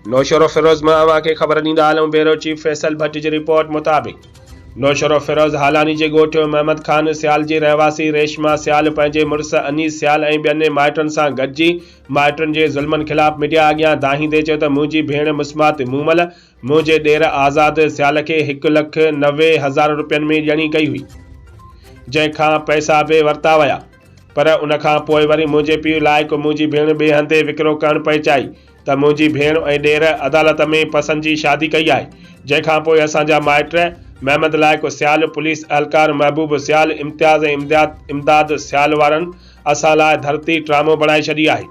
नौशरो फिरोज़ मां अवां खे ख़बर ॾींदा हलूं। Bureau chief Faisal Bhatt ji report मुताबिक़ नौशरो फिरोज़ हालानी जे ॻोठ महमद ख़ान सियाल जी रहवासी रेशमा सियाल पंहिंजे मुड़ुस अनीस सियाल ऐं ॿियनि माइटनि सां गॾिजी माइटनि जे ज़ुल्मनि ख़िलाफ़ मीडिया अॻियां दाहींदे चयो त मुंहिंजी भेण मुस्मात मूमल मुंहिंजे ॾेर आज़ाद सियाल खे 1,90,000 रुपयनि में ॼणी कई हुई, जंहिंखां पैसा बि वरिता विया, पर उनखां पोइ वरी मुंहिंजे पीउ लाइक़ु मुंहिंजी भेण ॿिए हंधि विकिरो करणु पइचाई त मुंहिंजी भेण ऐं ॾेर अदालत में पसंदि जी शादी कई आहे, जंहिंखां पोइ असांजा माइट महमद लाइक़ु सियाल, पुलिस अहलकार महबूब सियाल, इम्तियाज़ ऐं इमदाद सियाल वारनि असां लाइ धरती ड्रामो बणाए छॾी आहे।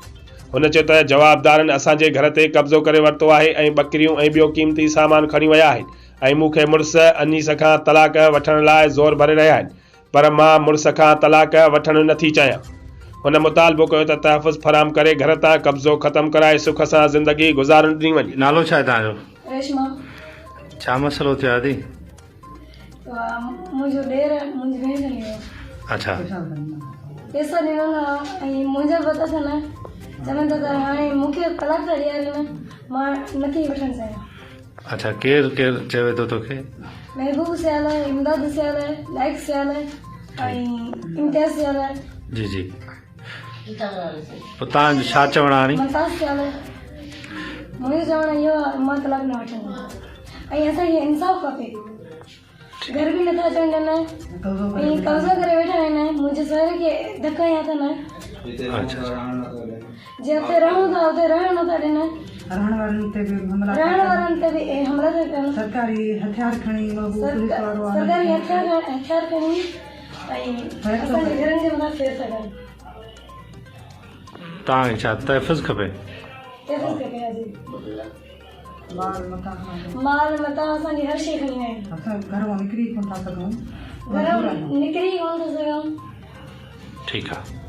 हुन चयो त जवाबदारनि असांजे घर ते कब्ज़ो करे वरितो आहे ऐं ॿकरियूं ऐं ॿियो क़ीमती सामान खणी विया आहिनि ऐं मूंखे मुड़ुस अनीस खां तलाक वठण लाइ ज़ोर भरे रहिया आहिनि, पर मां मुड़ुस खां तलाक वठणु नथी चाहियां। हुन मुतालबो कयो त तहफ़ुज़ फराहम करे घर तां कब्ज़ो ख़तमु कराए सुख सां ज़िंदगी गुज़ारण ॾिनी वञे। नालो छा आहे तव्हांजो? रेशमा। छा मसइलो थियो आहे दी? मुंहिंजो ॾेर मुंहिंजी भेण खे ॾिनो। अच्छा। पैसा ॾिनो न ऐं मुंहिंजा बि अथसि न, चवनि था त हाणे मूंखे तलाक था ॾियारनि न, मां नथी वठणु चाहियां। अच्छा, केरु केरु चवे थो तोखे? महबूब सियाल आहे, इमदाद सियाल आहे, लाइक़ सियाल आहे ऐं इम्तियाज़ सियाल आहे। जी जी। पोइ तव्हां छा चवणु हाणे? मुमताज़ सियाल आहे। मुंहिंजो चवणु इहो आहे मां तलाक न वठंदमि ऐं असांखे इंसाफ़ खपे। घर बि नथा अचनि ॾियनि ऐं कब्ज़ो करे वेठा आहिनि, मुंहिंजे सहुरे खे धका या अथनि। जे हुते रहूं था हुते रहण नथा ॾियनि, रहण वारनि ते बि हमला था कनि, सरकारी हथियार खणी ऐं असांजे घरनि जे मथां फेर था कनि। तव्हांखे छा तहफ़ुज़ खपे? तहफ़ुज़ खपे। माल मथां असांजी हर शइ खणी आहिनि, असां घरु निकिरी कोन था सघूं। ठीकु आहे।